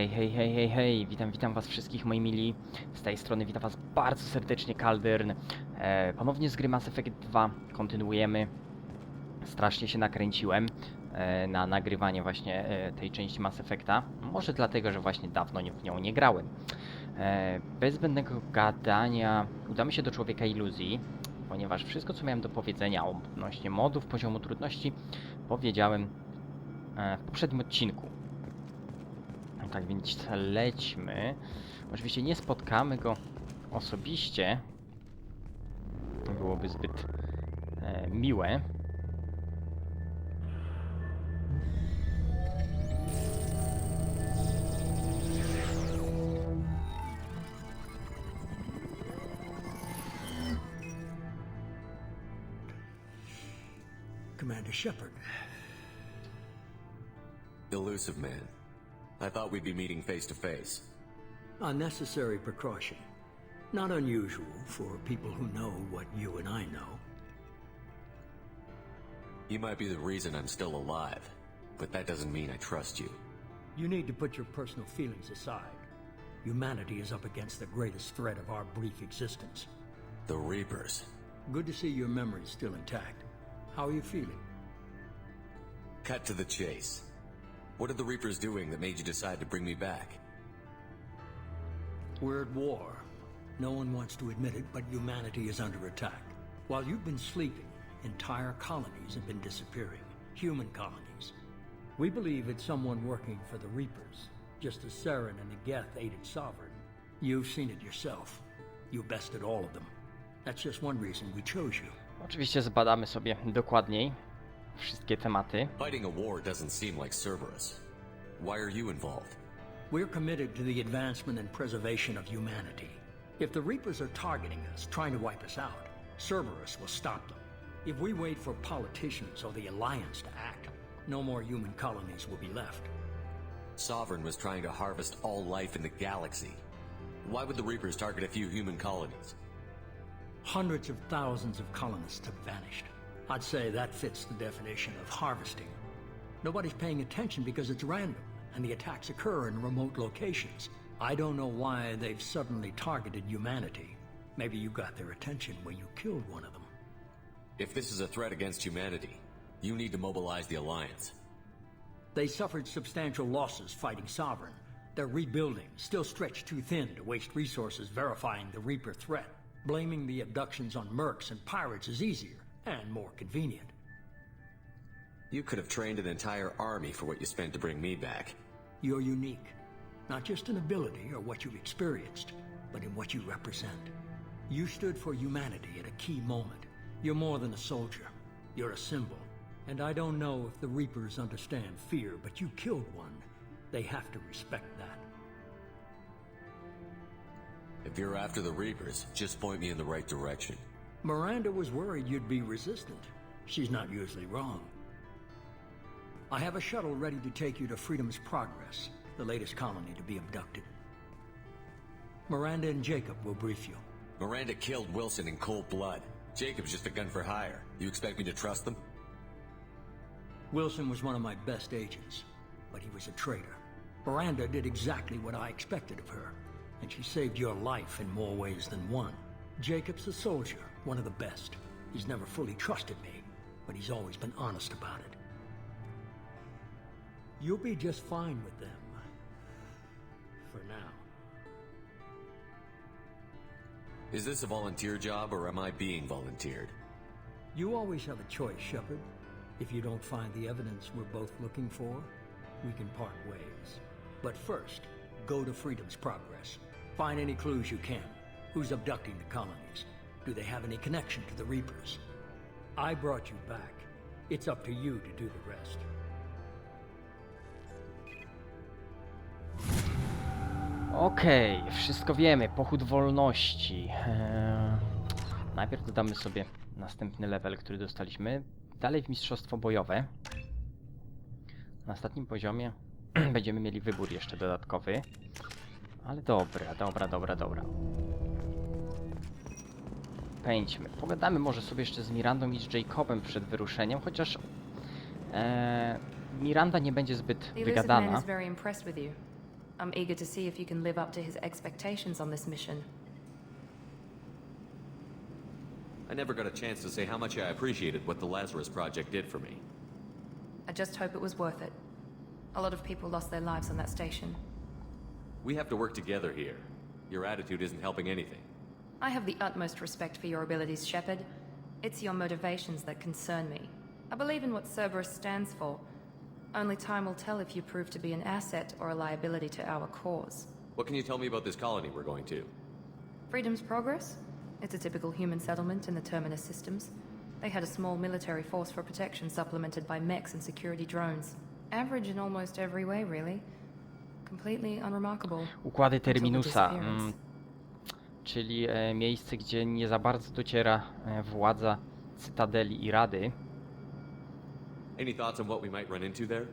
Hej, witam was wszystkich, moi mili. Z tej strony witam was bardzo serdecznie, Kaldern. Ponownie z gry Mass Effect 2 kontynuujemy. Strasznie się nakręciłem na nagrywanie właśnie tej części Mass Effecta. Może dlatego, że właśnie dawno w nią nie grałem. Bez zbędnego gadania udamy się do Człowieka Iluzji, ponieważ wszystko, co miałem do powiedzenia odnośnie modów, poziomu trudności, powiedziałem w poprzednim odcinku. Tak więc lećmy. Oczywiście nie spotkamy go osobiście. Byłoby zbyt miłe. Commander Shepard. Elusive man. I thought we'd be meeting face to face. Unnecessary precaution. Not unusual for people who know what you and I know. You might be the reason I'm still alive, but that doesn't mean I trust you. You need to put your personal feelings aside. Humanity is up against the greatest threat of our brief existence. The Reapers. Good to see your memory's still intact. How are you feeling? Cut to the chase. What are the Reapers doing that made you decide to bring me back? We're at war. No one wants to admit it, but humanity is under attack. While you've been sleeping, entire colonies have been disappearing. Human colonies. We believe it's someone working for the Reapers, just as Saren and Geth aided Sovereign. You've seen it yourself. You bested all of them. That's just one reason we chose you. Oczywiście zbadamy sobie dokładniej wszystkie tematy. Fighting a war doesn't seem like Cerberus. Why are you involved? We're committed to the advancement and preservation of humanity. If the Reapers are targeting us, trying to wipe us out, Cerberus will stop them. If we wait for politicians or the Alliance to act, no more human colonies will be left. Sovereign was trying to harvest all life in the galaxy. Why would the Reapers target a few human colonies? Hundreds of thousands of colonists have vanished. I'd say that fits the definition of harvesting. Nobody's paying attention because it's random, and the attacks occur in remote locations. I don't know why they've suddenly targeted humanity. Maybe you got their attention when you killed one of them. If this is a threat against humanity, you need to mobilize the Alliance. They suffered substantial losses fighting Sovereign. They're rebuilding, still stretched too thin to waste resources verifying the Reaper threat. Blaming the abductions on mercs and pirates is easier and more convenient. You could have trained an entire army for what you spent to bring me back. You're unique, not just in ability or what you've experienced, but in what you represent. You stood for humanity at a key moment. You're more than a soldier. You're a symbol. And I don't know if the Reapers understand fear, but you killed one. They have to respect that. If you're after the Reapers, just point me in the right direction. Miranda was worried you'd be resistant. She's not usually wrong. I have a shuttle ready to take you to Freedom's Progress, the latest colony to be abducted. Miranda and Jacob will brief you. Miranda killed Wilson in cold blood. Jacob's just a gun for hire. You expect me to trust them? Wilson was one of my best agents, but he was a traitor. Miranda did exactly what I expected of her, and she saved your life in more ways than one. Jacob's a soldier, one of the best. He's never fully trusted me, but he's always been honest about it. You'll be just fine with them. For now. Is this a volunteer job, or am I being volunteered? You always have a choice, Shepard. If you don't find the evidence we're both looking for, we can part ways. But first, go to Freedom's Progress. Find any clues you can. Who's abducting the colonies? Do they have any connection to the Reapers? I brought you back. It's up to you to do the rest. Okej, wszystko wiemy. Pochód wolności. Najpierw dodamy sobie następny level, który dostaliśmy. Dalej w mistrzostwo bojowe. Na ostatnim poziomie będziemy mieli wybór jeszcze dodatkowy. Ale dobra. Pędźmy. Pogadamy może sobie jeszcze z Mirandą i z Jacobem przed wyruszeniem, chociaż Miranda nie będzie zbyt wygadana. I'm eager to see if you can live up to his expectations on this mission. I never got a chance to say how much I appreciated what the Lazarus Project did for me. I just hope it was worth it. A lot of people lost their lives on that station. We have to work together here. Your attitude isn't helping anything. I have the utmost respect for your abilities, Shepard. It's your motivations that concern me. I believe in what Cerberus stands for. Only time will tell if you prove to be an asset or a liability to our cause. What can you tell me about this colony we're going to? Freedom's Progress? It's a typical human settlement in the Terminus systems. They had a small military force for protection supplemented by mechs and security drones. Average in almost every way, really. Completely unremarkable. Układy Terminusa, Until the disappearance. czyli miejsce, gdzie nie za bardzo dociera władza Cytadeli i Rady. Any thoughts on what we might run into there?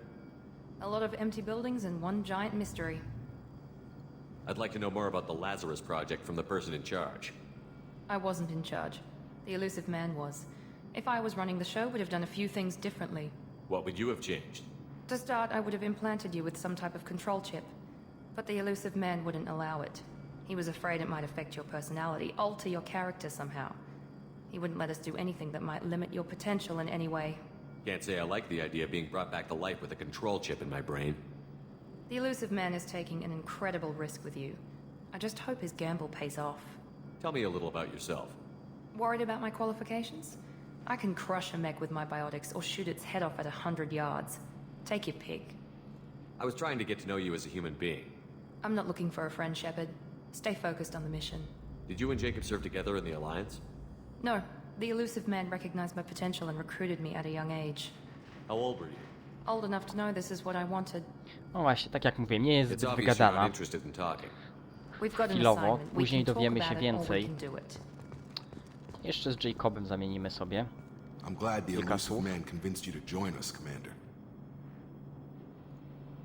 A lot of empty buildings and one giant mystery. I'd like to know more about the Lazarus Project from the person in charge. I wasn't in charge. The elusive man was. If I was running the show, would have done a few things differently. What would you have changed? To start, I would have implanted you with some type of control chip. But the elusive man wouldn't allow it. He was afraid it might affect your personality, alter your character somehow. He wouldn't let us do anything that might limit your potential in any way. Can't say I like the idea of being brought back to life with a control chip in my brain. The elusive man is taking an incredible risk with you. I just hope his gamble pays off. Tell me a little about yourself. Worried about my qualifications? I can crush a mech with my biotics or shoot its head off at 100 yards. Take your pick. I was trying to get to know you as a human being. I'm not looking for a friend, Shepard. Stay focused on the mission. Did you and Jacob serve together in the Alliance? No, the elusive man recognized my potential and recruited me at a young age. How old were you? Old enough to know this is what I wanted. No właśnie, tak jak mówię, nie jest It's zbyt obvious you're not wygadana. interested in talking. We've got an Chwilowo, assignment. We później can talk dowiemy about się it or we więcej. can do it. Jeszcze z Jacobem zamienimy sobie. I'm glad the Kilka elusive słów. man convinced you to join us, Commander.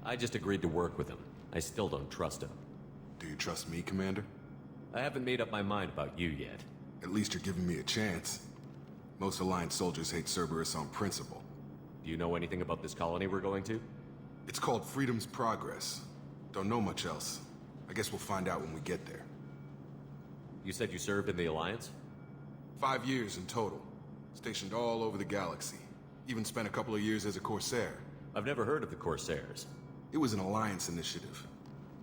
I just agreed to work with him. I still don't trust him. Do you trust me, Commander? I haven't made up my mind about you yet. At least you're giving me a chance. Most Alliance soldiers hate Cerberus on principle. Do you know anything about this colony we're going to? It's called Freedom's Progress. Don't know much else. I guess we'll find out when we get there. You said you served in the Alliance? 5 years in total. Stationed all over the galaxy. Even spent a couple of years as a Corsair. I've never heard of the Corsairs. It was an Alliance initiative.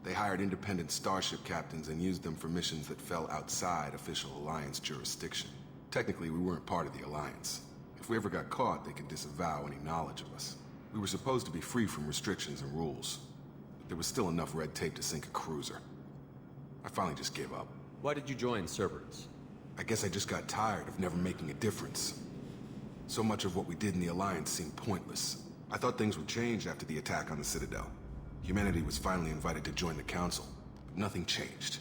They hired independent starship captains and used them for missions that fell outside official Alliance jurisdiction. Technically, we weren't part of the Alliance. If we ever got caught, they could disavow any knowledge of us. We were supposed to be free from restrictions and rules. But there was still enough red tape to sink a cruiser. I finally just gave up. Why did you join Cerberus? I guess I just got tired of never making a difference. So much of what we did in the Alliance seemed pointless. I thought things would change after the attack on the Citadel. Humanity was finally invited to join the Council, but nothing changed.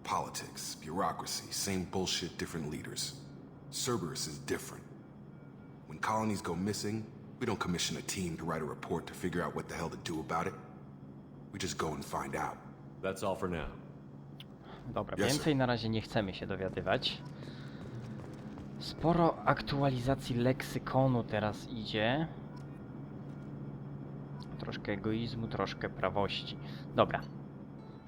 Politics, bureaucracy, same bullshit, different leaders. Cerberus is different. When colonies go missing, we don't commission a team to write a report to figure out what the hell to do about it. We just go and find out. That's all for now. Dobra, Yes, więcej na razie nie chcemy się dowiadywać. Sporo aktualizacji leksykonu teraz idzie. Troszkę egoizmu, troszkę prawości. Dobra.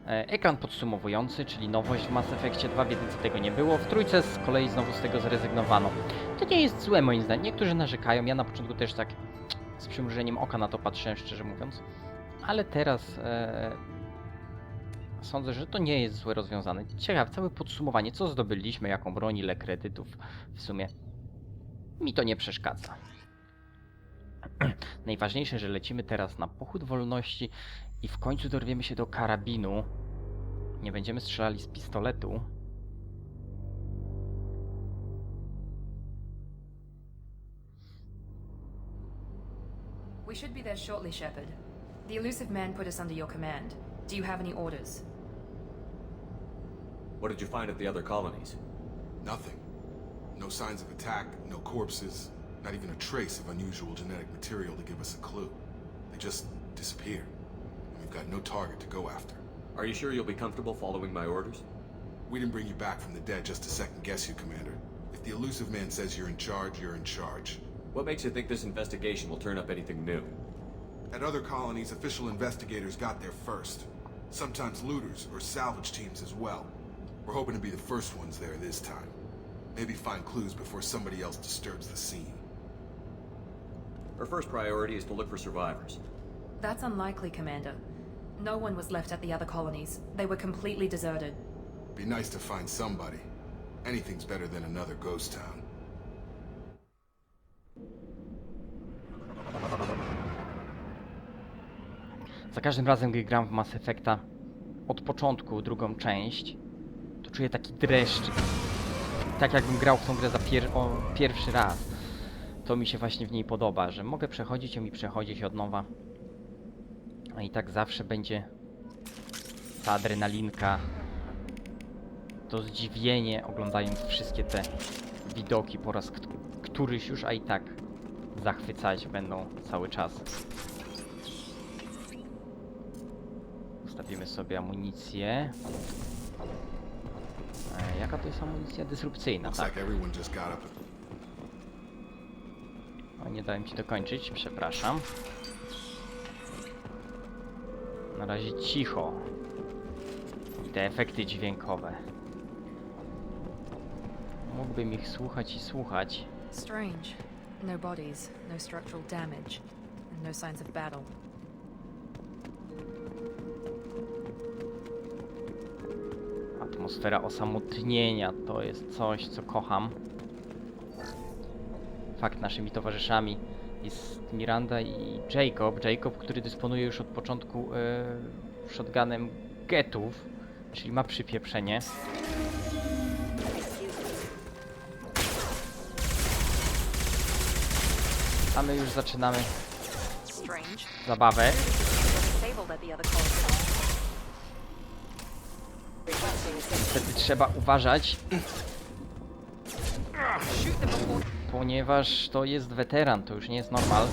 Ekran podsumowujący, czyli nowość w Mass Effectie 2, w jedynce tego nie było. W trójce z kolei znowu z tego zrezygnowano. To nie jest złe moim zdaniem. Niektórzy narzekają, ja na początku też tak z przymrużeniem oka na to patrzyłem, szczerze mówiąc. Ale teraz sądzę, że to nie jest złe rozwiązane. Ciekawe, całe podsumowanie, co zdobyliśmy, jaką broń, ile kredytów. W sumie mi to nie przeszkadza. Najważniejsze, że lecimy teraz na pochód wolności i w końcu dorwiemy się do karabinu. Nie będziemy strzelali z pistoletu. We should be there shortly, Shepard. The elusive man put us under your command. Do you have any orders? What did you find at the other colonies? Nothing. No signs of attack, no corpses, not even a trace of unusual genetic material to give us a clue. They just disappear. And we've got no target to go after. Are you sure you'll be comfortable following my orders? We didn't bring you back from the dead just to second guess you, Commander. If the elusive man says you're in charge, you're in charge. What makes you think this investigation will turn up anything new? At other colonies, official investigators got there first. Sometimes looters or salvage teams as well. We're hoping to be the first ones there this time. Maybe find clues before somebody else disturbs the scene. Our first priority is to look for survivors. That's unlikely, Commander. No one was left at the other colonies. They were completely deserted. Be nice to find somebody. Anything's better than another ghost town. Za każdym razem, gdy gram w Mass Effecta od początku, drugą część, to czuję taki dreszczyk. Tak jakbym grał w tą grę za pierwszy raz. To mi się właśnie w niej podoba, że mogę przechodzić ją i przechodzić od nowa. A i tak zawsze będzie ta adrenalinka, to zdziwienie, oglądając wszystkie te widoki po raz któryś już, a i tak zachwycać będą cały czas. Ustawimy sobie amunicję. Jaka to jest amunicja? Dysrupcyjna, tak? O, nie dałem ci dokończyć, przepraszam. Na razie cicho. I te efekty dźwiękowe. Mógłbym ich słuchać i słuchać. Strange. No bodies, no structural damage, and no signs of battle. Atmosfera osamotnienia to jest coś, co kocham. Fakt, naszymi towarzyszami jest Miranda i Jacob. Jacob, który dysponuje już od początku shotgunem getów, czyli ma przypieprzenie. A my już zaczynamy zabawę. Wtedy trzeba uważać, ponieważ to jest weteran, to już nie jest normal.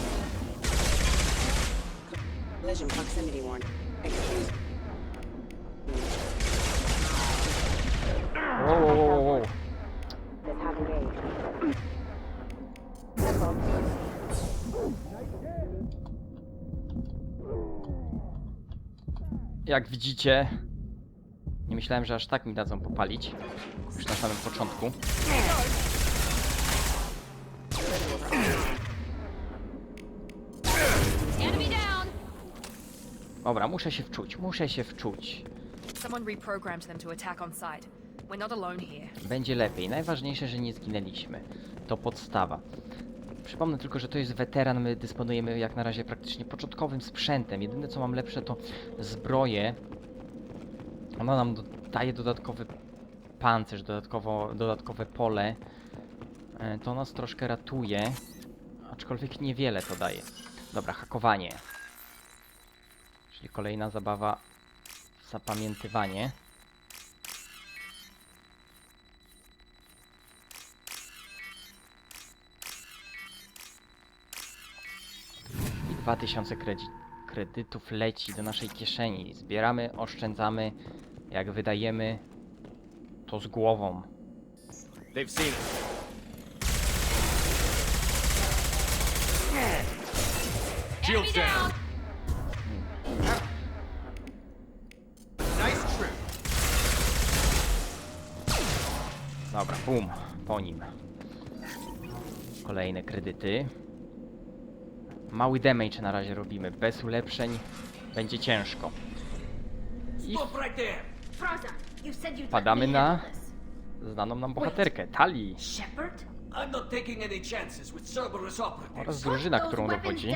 Wow. Jak widzicie, nie myślałem, że aż tak mi dadzą popalić. Już na samym początku. Dobra, muszę się wczuć. Będzie lepiej. Najważniejsze, że nie zginęliśmy. To podstawa. Przypomnę tylko, że to jest weteran, my dysponujemy jak na razie praktycznie początkowym sprzętem. Jedyne co mam lepsze to zbroję. Ona nam daje dodatkowy pancerz, dodatkowe pole. To nas troszkę ratuje, aczkolwiek niewiele to daje. Dobra, hakowanie. Czyli kolejna zabawa, zapamiętywanie. I 2000 kredytów leci do naszej kieszeni. Zbieramy, oszczędzamy, jak wydajemy, to z głową. They've seen it. Shields down. Nice trip. Dobra, bum, po nim. Kolejne kredyty. Mały damage na razie robimy, bez ulepszeń będzie ciężko. I padamy na znaną nam bohaterkę, Tali. Oraz drużyna, którą dowodzi.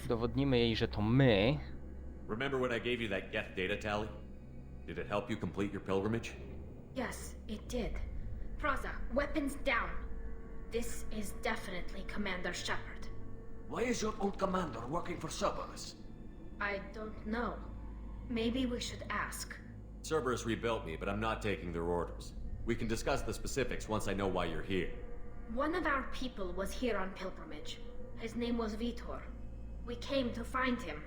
Dowodnimy jej, że to my. Remember when I gave you that get data tally? Did it help you complete your pilgrimage? Yes, it did. Praza, weapons down. This is definitely Commander Shepard. Why is your old commander working for Cerberus? I don't know. Maybe we should ask. Cerberus rebuilt me, but I'm not taking their orders. We can discuss the specifics once I know why you're here. One of our people was here on pilgrimage. His name was Vitor. We came to find him.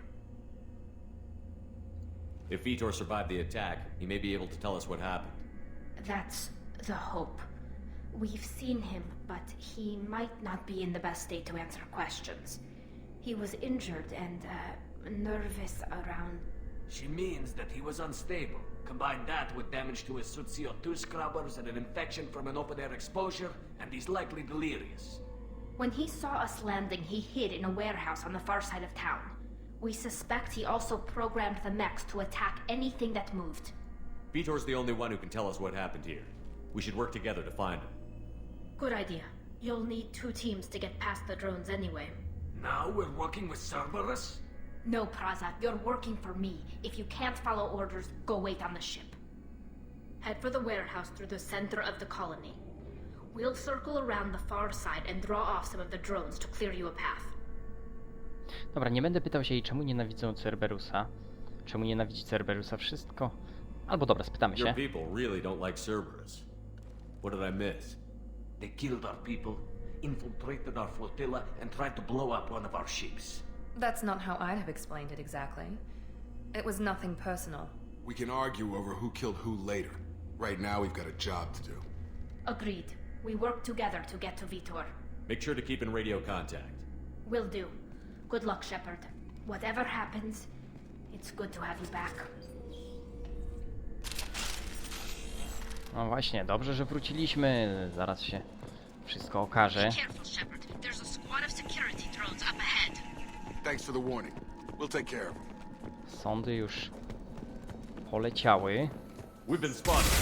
If Vitor survived the attack, he may be able to tell us what happened. That's the hope. We've seen him, but he might not be in the best state to answer questions. He was injured and, nervous around. She means that he was unstable. Combine that with damage to his suit CO2 scrubbers and an infection from an open-air exposure, and he's likely delirious. When he saw us landing, he hid in a warehouse on the far side of town. We suspect he also programmed the mechs to attack anything that moved. Vitor's the only one who can tell us what happened here. We should work together to find him. Good idea. You'll need 2 teams to get past the drones anyway. Now we're working with Cerberus? No, Praza, you're working for me. If you can't follow orders, go wait on the ship. Head for the warehouse through the center of the colony. We'll circle around the far side and draw off some of the drones to clear you a path. Dobra, nie będę pytał się jej, czemu nienawidzą Cerberusa. Czemu nienawidzi Cerberusa wszystko? Albo dobra, spytamy Your się. people really don't like Cerberus. What did I miss? They killed our people, infiltrated our flotilla, and tried to blow up one of our ships. That's not how I'd have explained it exactly. It was nothing personal. We can argue over who killed who later. Right now, we've got a job to do. Agreed. We work together to get to Vitor. Make sure to keep in radio contact. Will do. Good luck, Shepard. Whatever happens, it's good to have you back. No właśnie, dobrze, że wróciliśmy. Zaraz się wszystko okaże. Careful, Shepard. There's a squad of security drones up ahead. Thanks for the warning. We'll take care of them. Sądy już poleciały. We've been spotted.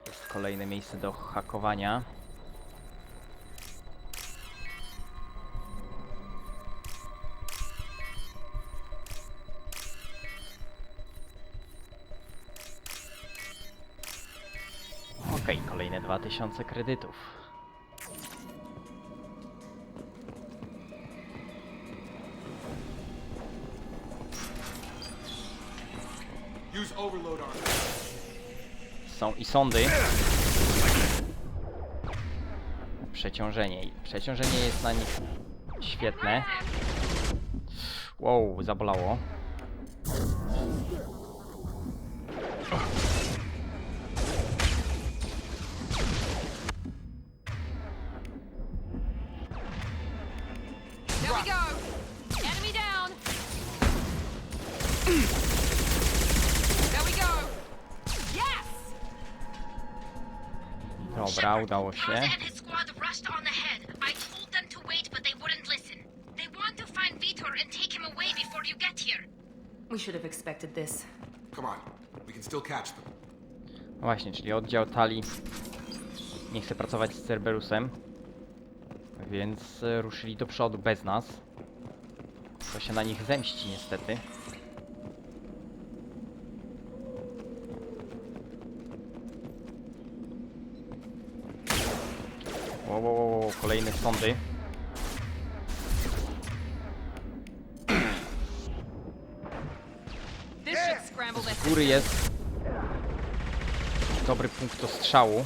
Jest kolejne miejsce do hakowania. Okej, kolejne 2000 kredytów. Use overload on Są i sądy. Przeciążenie. Przeciążenie jest na nich świetne. Wow, zabolało. There we go. Enemy down. There we go. Yes. Dobra, udało się. Praza and his squad rushed on ahead. I told them to wait, but they wouldn't listen. They want to find Vitor and take him away before you get here. We should have expected this. Come on. We can still catch them. Właśnie, czyli oddział Tali nie chce pracować z Cerberusem, więc ruszyli do przodu bez nas. To się na nich zemści niestety. Wow, kolejne sądy. This should scramble this. Z góry jest dobry punkt do strzału.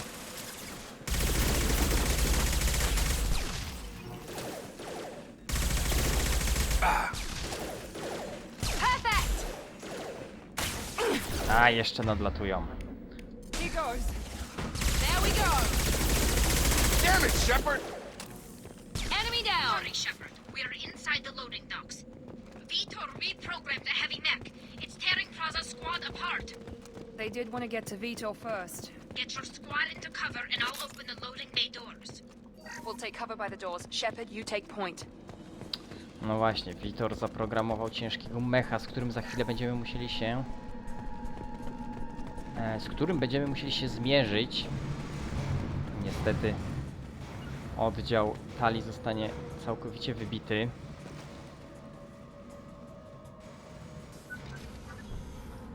Perfect. A, jeszcze nadlatują. Here goes. There we go. Damn it, Shepard! Enemy down. Sorry, Shepard. We're inside the loading docks. Vitor reprogrammed a heavy mech. It's tearing Praza's squad apart. They did want to get to Vitor first. Get your squad into cover and I'll open the loading bay doors. We'll take cover by the doors. Shepard, you take point. No właśnie, Vitor zaprogramował ciężkiego mecha, z którym za chwilę będziemy musieli się... zmierzyć. Niestety oddział Tali zostanie całkowicie wybity.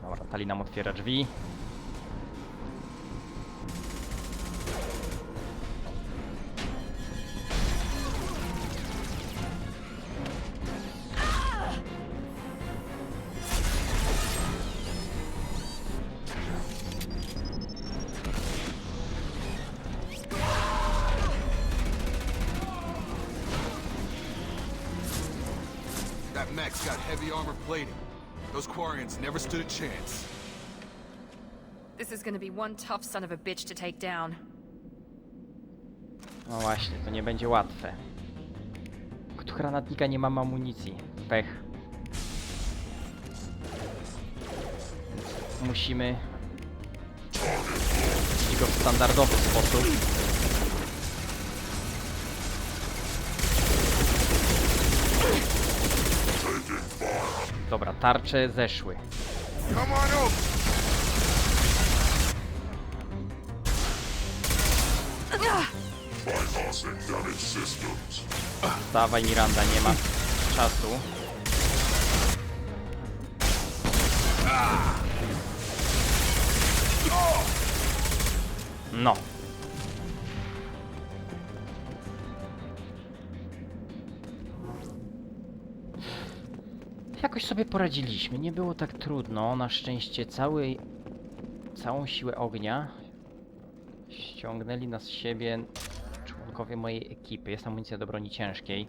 Dobra, Tali nam otwiera drzwi. That mech's got heavy armor plating. Those Quarians never stood a chance. This is gonna be one tough son of a bitch to take down. No właśnie, to nie będzie łatwe. Od granatnika nie mam amunicji. Pech. Więc musimy zrobić go w standardowy sposób. Dobra, tarcze zeszły. Dawaj Miranda, nie ma czasu. No. Jakoś sobie poradziliśmy, nie było tak trudno. Na szczęście całą siłę ognia ściągnęli nas z siebie członkowie mojej ekipy. Jest amunicja do broni ciężkiej.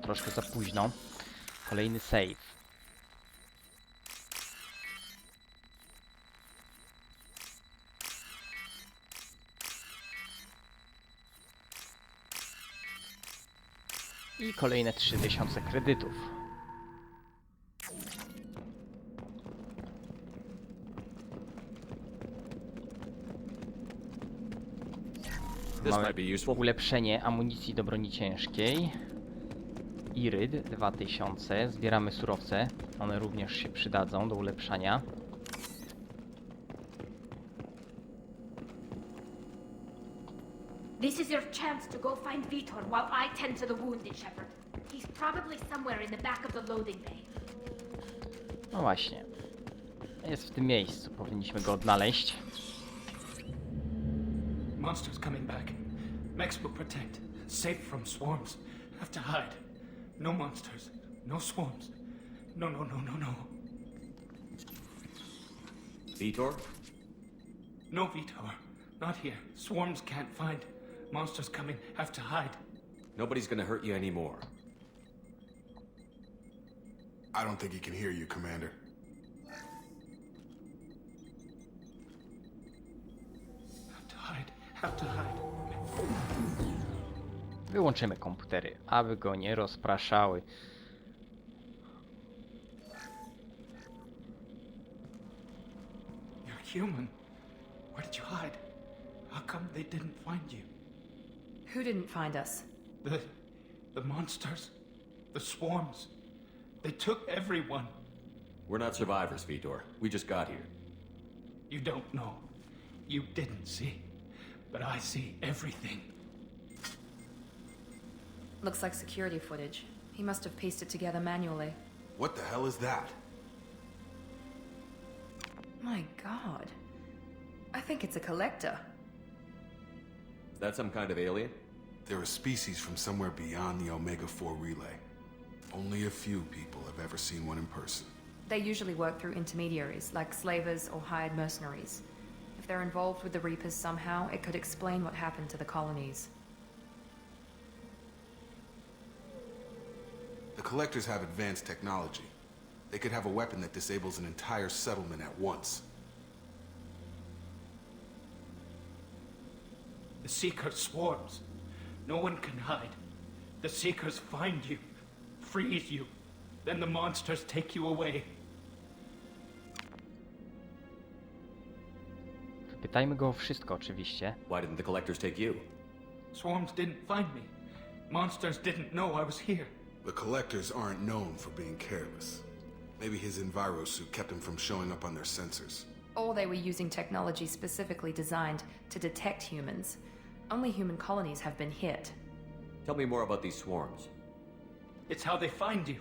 Troszkę za późno. Kolejny save. I kolejne 3000 kredytów. Mamy ulepszenie amunicji do broni ciężkiej. Iryd 2000. Zbieramy surowce. One również się przydadzą do ulepszania. This is your chance to go find Vitor while I tend to the wounded, Shepard. He's probably somewhere in the back of the loading bay. No właśnie. Jest w tym miejscu. Powinniśmy go odnaleźć. Monsters coming back. Mechs will protect. Safe from swarms. Have to hide. No monsters. No swarms. No, no, no, no, no. Vitor? No, Vitor. Not here. Swarms can't find. Monsters coming. Have to hide. Nobody's gonna hurt you anymore. I don't think he can hear you, Commander. Have to hide. Have to hide. Wyłączymy komputery, aby go nie rozpraszały. You're human. Where did you hide? How come they didn't find you? Who didn't find us? The monsters. The swarms. They took everyone. We're not survivors, Vitor. We just got here. You don't know. You didn't see. But I see everything. Looks like security footage. He must have pieced it together manually. What the hell is that? My god. I think it's a collector. Is that some kind of alien? They're a species from somewhere beyond the Omega-4 relay. Only a few people have ever seen one in person. They usually work through intermediaries, like slavers or hired mercenaries. If they're involved with the Reapers somehow, it could explain what happened to the colonies. The Collectors have advanced technology. They could have a weapon that disables an entire settlement at once. The Seeker swarms. No one can hide. The Seekers find you, freeze you, then the monsters take you away. Pytajmy go o wszystko oczywiście. Why didn't the collectors take you? Swarms didn't find me. Monsters didn't know I was here. The Collectors aren't known for being careless. Maybe his envirosuit kept him from showing up on their sensors. Or they were using technology specifically designed to detect humans. Only human colonies have been hit. Tell me more about these swarms. It's how they find you.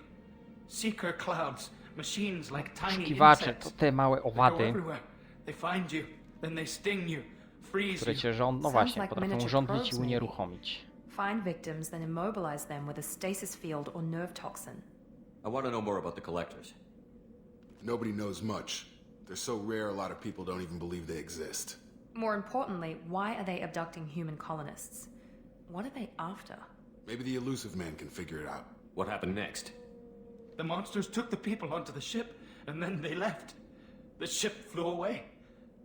Seeker clouds, machines like tiny Poszukiwacze to insects. te małe They go owady, everywhere. They find you, then they sting you, freeze które you. cię rząd... No Sounds właśnie, like potrafią miniature rządlić i probes, maybe. unieruchomić. Find victims, then immobilize them with a stasis field or nerve toxin. I want to know more about the collectors. Nobody knows much. They're so rare a lot of people don't even believe they exist. More importantly, why are they abducting human colonists? What are they after? Maybe the elusive man can figure it out. What happened next? The monsters took the people onto the ship, and then they left. The ship flew away.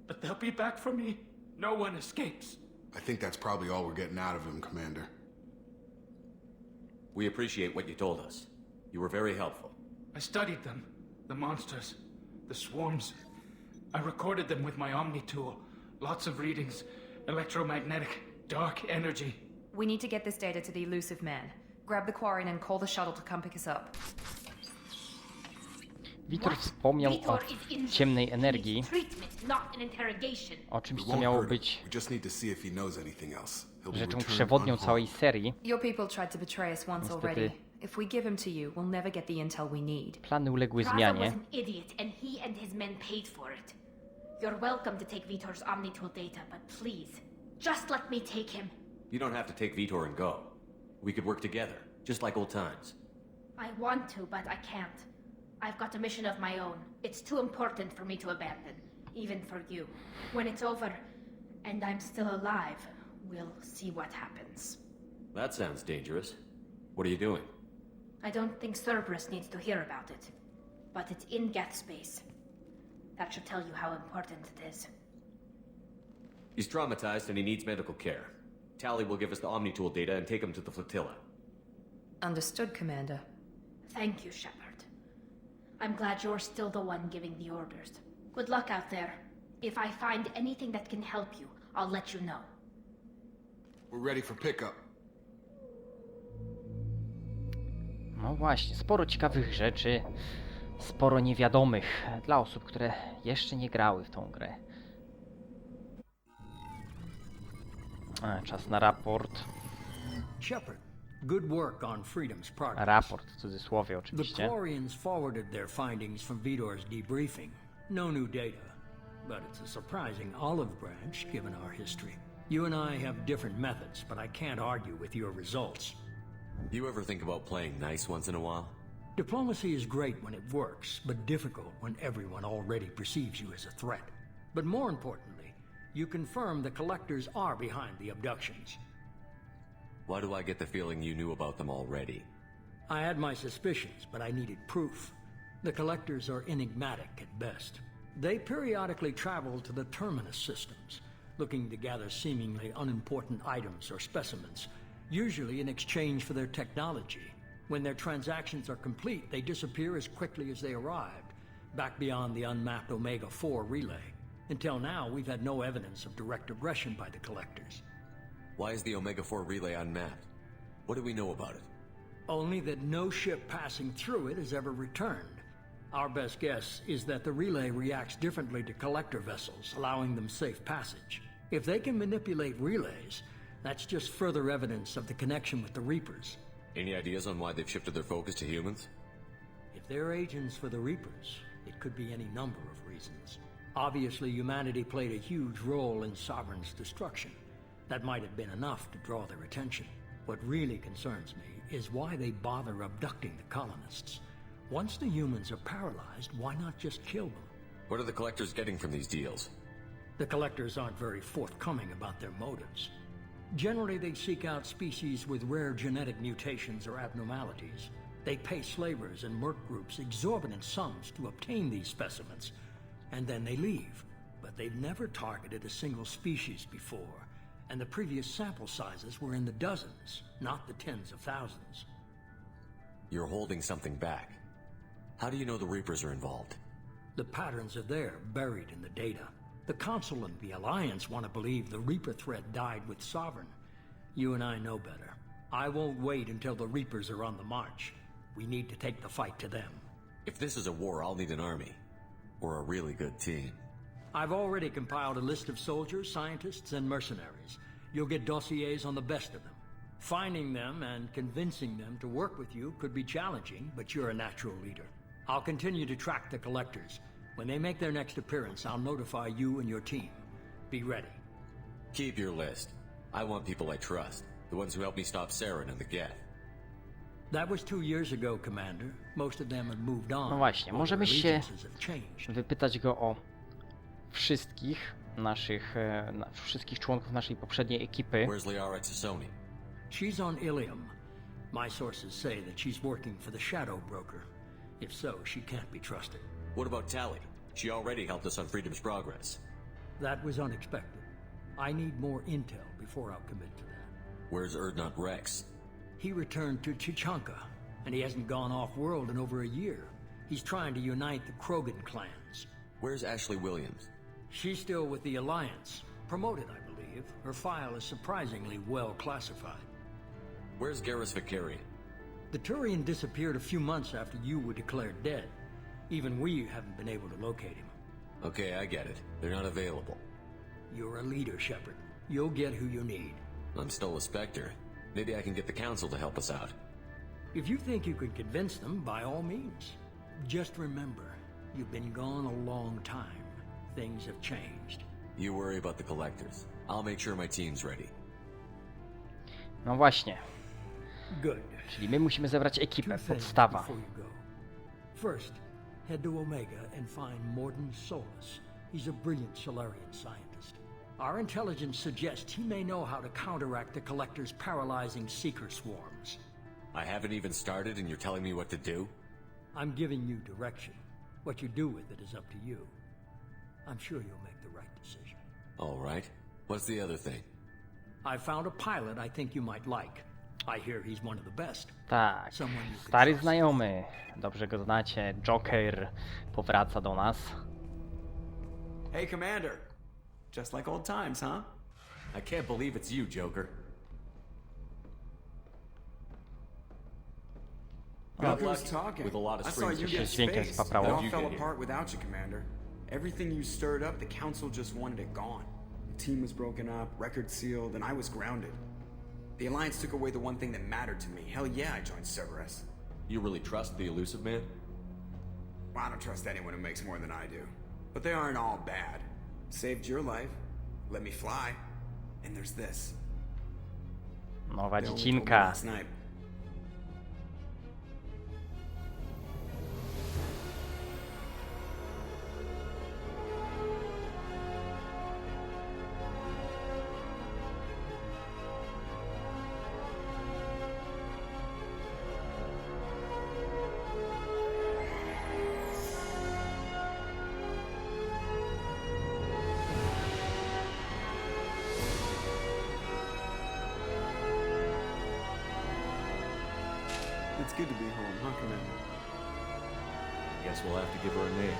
But they'll be back for me. No one escapes. I think that's probably all we're getting out of him, Commander. We appreciate what you told us. You were very helpful. I studied them. The monsters. The swarms. I recorded them with my Omni tool. Lots of readings. Electromagnetic. Dark energy. We need to get this data to the elusive man. Grab the quarry and call the shuttle to come pick us up. Witor wspomniał o ciemnej energii, o czymś, co miało być rzeczą przewodnią całej serii. Your people tried to betray us once already. If we give him to you, we'll never get the intel we need. Plany uległy zmianie. You're welcome to take Vitor's Omnitool data, but please, just let me take him. You don't have to take Vitor and go. We could work together, just like old times. I want to, but I can't. I've got a mission of my own. It's too important for me to abandon, even for you. When it's over, and I'm still alive, we'll see what happens. That sounds dangerous. What are you doing? I don't think Cerberus needs to hear about it, but it's in Geth space. That should tell you how important it is. He's traumatized and he needs medical care. Tally will give us the Omnitool data and take him to the flotilla. Understood, Commander. Thank you, Shepard. I'm glad you're still the one giving the orders. Good luck out there. If I find anything that can help you, I'll let you know. We're ready for pickup. No właśnie, sporo ciekawych rzeczy, sporo niewiadomych dla osób, które jeszcze nie grały w tą grę. Czas na raport. Shepard, good work on Freedom's progress. Raport w cudzysłowie The oczywiście. Quarians forwarded their findings from Vitor's debriefing. No new data, but it's a surprising olive branch given our history. You and I have different methods, but I can't argue with your results. You ever think about playing nice once in a while? Diplomacy is great when it works, but difficult when everyone already perceives you as a threat. But more importantly, you confirm the collectors are behind the abductions. Why do I get the feeling you knew about them already? I had my suspicions, but I needed proof. The collectors are enigmatic at best. They periodically travel to the terminus systems, looking to gather seemingly unimportant items or specimens, usually in exchange for their technology. When their transactions are complete, they disappear as quickly as they arrived, back beyond the unmapped Omega-4 relay. Until now, we've had no evidence of direct aggression by the collectors. Why is the Omega-4 relay unmapped? What do we know about it? Only that no ship passing through it has ever returned. Our best guess is that the relay reacts differently to collector vessels, allowing them safe passage. If they can manipulate relays, that's just further evidence of the connection with the Reapers. Any ideas on why they've shifted their focus to humans? If they're agents for the Reapers, it could be any number of reasons. Obviously, humanity played a huge role in Sovereign's destruction. That might have been enough to draw their attention. What really concerns me is why they bother abducting the colonists. Once the humans are paralyzed, why not just kill them? What are the collectors getting from these deals? The collectors aren't very forthcoming about their motives. Generally, they seek out species with rare genetic mutations or abnormalities. They pay slavers and merc groups exorbitant sums to obtain these specimens, and then they leave. But they've never targeted a single species before, and the previous sample sizes were in the dozens, not the tens of thousands. You're holding something back. How do you know the Reapers are involved? The patterns are there, buried in the data. The Council and the Alliance want to believe the Reaper threat died with Sovereign. You and I know better. I won't wait until the Reapers are on the march. We need to take the fight to them. If this is a war, I'll need an army. Or a really good team. I've already compiled a list of soldiers, scientists, and mercenaries. You'll get dossiers on the best of them. Finding them and convincing them to work with you could be challenging, but you're a natural leader. I'll continue to track the collectors. When they make their next appearance, I'll notify you and your team. Be ready. Keep your list. I want people I trust. The ones who helped me stop Saren and the Geth. That was 2 years ago, Commander. Most of them have moved on. No właśnie, możemy się Allegiances have changed. wypytać go o wszystkich naszych, wszystkich członków naszej poprzedniej ekipy. Where's Liara Tassoni? She's on Ilium. My sources say that she's working for the Shadow Broker. If so, she can't be trusted. What about Tally? She already helped us on Freedom's progress. That was unexpected. I need more intel before I'll commit to that. Where's Erdnot Rex? He returned to Chichanka, and he hasn't gone off-world in over a year. He's trying to unite the Krogan clans. Where's Ashley Williams? She's still with the Alliance. Promoted, I believe. Her file is surprisingly well classified. Where's Garrus Vicarian? The Turian disappeared a few months after you were declared dead. Even we haven't been able to locate him. Okay, I get it. They're not available. You're a leader, Shepard. You'll get who you need. I'm still a Spectre. Maybe I can get the Council to help us out. If you think you can convince them, by all means. Just remember, you've been gone a long time. Things have changed. You worry about the Collectors. I'll make sure my team's ready. No właśnie. Good. Czyli my musimy zebrać ekipę, Two things podstawa. before you go. First, head to Omega and find Morden Solus. He's a brilliant Solarian scientist. Our intelligence suggests he may know how to counteract the Collector's paralyzing seeker swarms. I haven't even started and you're telling me what to do? I'm giving you direction. What you do with it is up to you. I'm sure you'll make the right decision. All right. What's the other thing? I found a pilot I think you might like. I hear he's one of the best. Tak, Someone you can stary trust. znajomy, dobrze go znacie, Joker powraca do nas. Hey, Commander. Just like old times, huh? I can't believe it's you, Joker. Oh, Who's talking? With a lot of I saw you strings get to dźwiękiem space. spaprało. It all How'd you fell get here? apart without you, Commander. Everything you stirred up, the Council just wanted it gone. The team was broken up, record sealed, and I was grounded. The Alliance took away the one thing that mattered to me. Hell yeah, I joined Cerberus. You really trust the Elusive Man? Well, I don't trust anyone who makes more than I do. But they aren't all bad. Saved your life, let me fly, and there's this. Nowa They only told me dziecinka. last night. It's good to be home, huh, Commander? Guess we'll have to give her a name.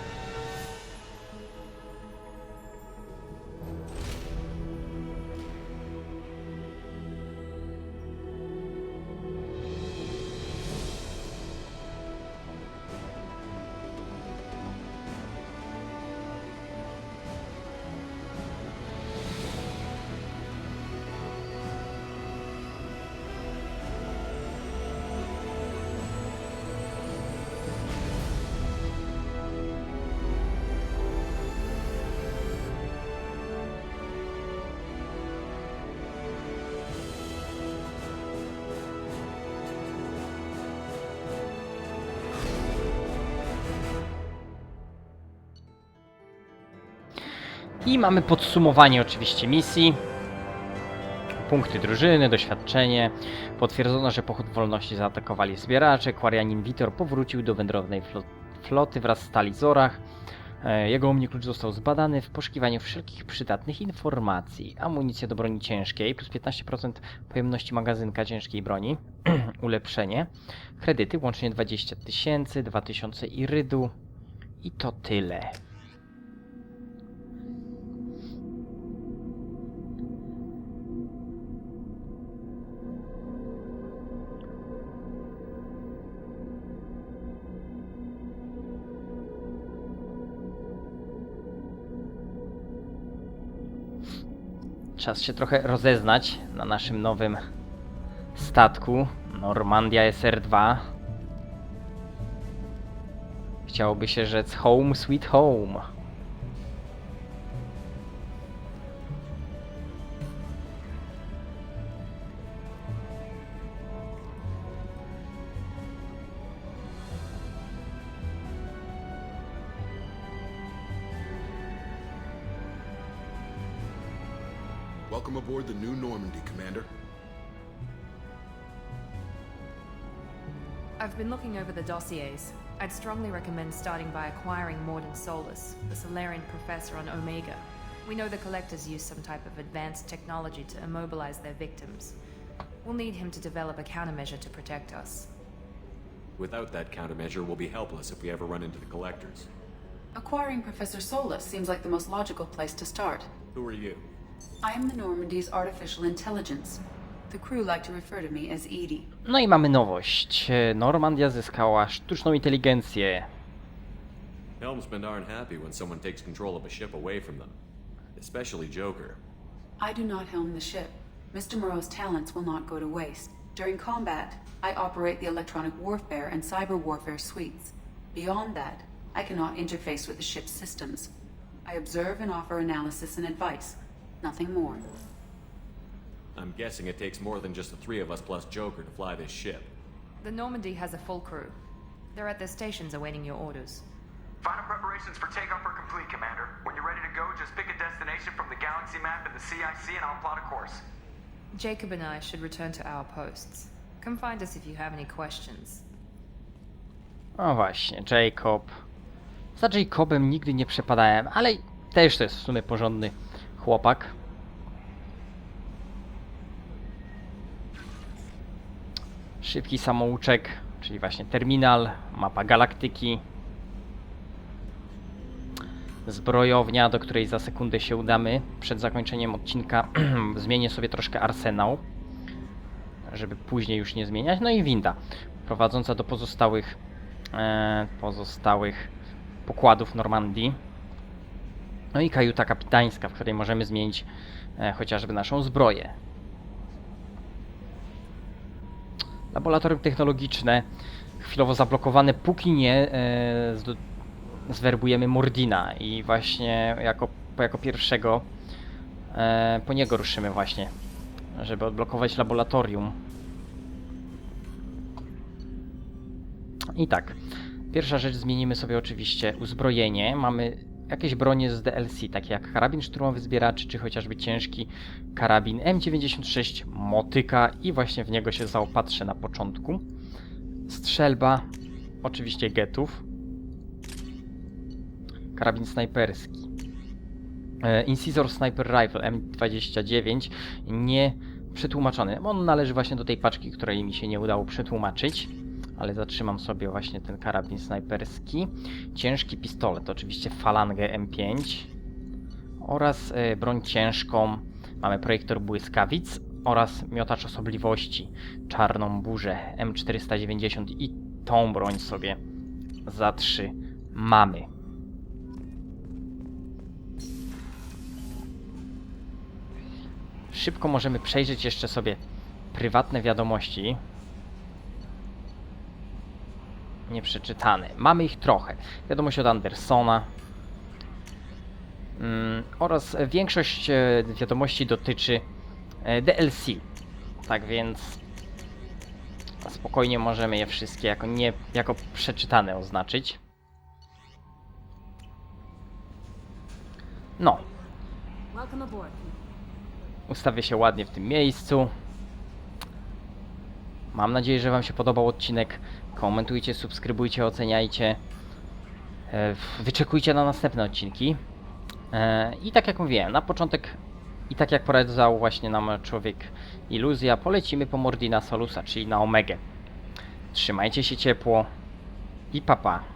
I mamy podsumowanie oczywiście misji. Punkty drużyny, doświadczenie. Potwierdzono, że pochód Wolności zaatakowali zbieracze. Kwarianin Vitor powrócił do wędrownej floty wraz z Talizorach. Jego omniklucz został zbadany w poszukiwaniu wszelkich przydatnych informacji. Amunicja do broni ciężkiej, plus 15% pojemności magazynka ciężkiej broni. Ulepszenie. Kredyty, łącznie 20 000, 2000 irydu. I to tyle. Czas się trochę rozeznać na naszym nowym statku Normandia SR2. Chciałoby się rzec home sweet home. Welcome aboard the new Normandy, Commander. I've been looking over the dossiers. I'd strongly recommend starting by acquiring Morden Solus, the Solarian professor on Omega. We know the collectors use some type of advanced technology to immobilize their victims. We'll need him to develop a countermeasure to protect us. Without that countermeasure, we'll be helpless if we ever run into the collectors. Acquiring Professor Solus seems like the most logical place to start. Who are you? I am the Normandy's artificial intelligence. The crew like to refer to me as Edie. No i mamy nowość. Normandia zyskała sztuczną inteligencję. Helmsmen aren't happy when someone takes control of a ship away from them. Especially Joker. I do not helm the ship. Mr. Moreau's talents will not go to waste. During combat, I operate the electronic warfare and cyber warfare suites. Beyond that, I cannot interface with the ship's systems. I observe and offer analysis and advice. Nothing more. I'm guessing it takes more than just the three of us plus Joker to fly this ship. The Normandy has a full crew. They're at their stations awaiting your orders. Final preparations for takeoff are complete, Commander. When you're ready to go, just pick a destination from the galaxy map and the CIC and I'll plot a course. Jacob and I should return to our posts. Come find us if you have any questions. O właśnie, Jacob. Za Jacobem nigdy nie przepadałem, ale też to jest w sumie porządny chłopak. Szybki samouczek, czyli właśnie terminal, mapa galaktyki. Zbrojownia, do której za sekundę się udamy. Przed zakończeniem odcinka zmienię sobie troszkę arsenał, żeby później już nie zmieniać. No i winda, prowadząca do pozostałych pokładów Normandii. No i kajuta kapitańska, w której możemy zmienić chociażby naszą zbroję. Laboratorium technologiczne chwilowo zablokowane, póki nie zwerbujemy Mordina i właśnie jako pierwszego po niego ruszymy właśnie, żeby odblokować laboratorium. I tak, pierwsza rzecz, zmienimy sobie oczywiście uzbrojenie. Mamy jakieś bronie z DLC, takie jak karabin szturmowy zbieraczy, czy chociażby ciężki karabin M96 motyka i właśnie w niego się zaopatrzę na początku. Strzelba, oczywiście getów. Karabin snajperski. Incisor Sniper Rifle M29, nie przetłumaczony. On należy właśnie do tej paczki, której mi się nie udało przetłumaczyć. Ale zatrzymam sobie właśnie ten karabin snajperski. Ciężki pistolet, oczywiście falangę M5. Oraz broń ciężką. Mamy projektor błyskawic oraz miotacz osobliwości. Czarną burzę M490 i tą broń sobie zatrzymamy. Szybko możemy przejrzeć jeszcze sobie prywatne wiadomości. Nieprzeczytane. Mamy ich trochę. Wiadomość od Andersona. Oraz większość wiadomości dotyczy DLC. Tak więc spokojnie możemy je wszystkie jako przeczytane oznaczyć. No. Ustawię się ładnie w tym miejscu. Mam nadzieję, że Wam się podobał odcinek. Komentujcie, subskrybujcie, oceniajcie. Wyczekujcie na następne odcinki. I tak jak mówiłem, na początek i tak jak poradzał właśnie nam człowiek iluzja, polecimy po Mordina Solusa, czyli na Omegę. Trzymajcie się ciepło i pa pa.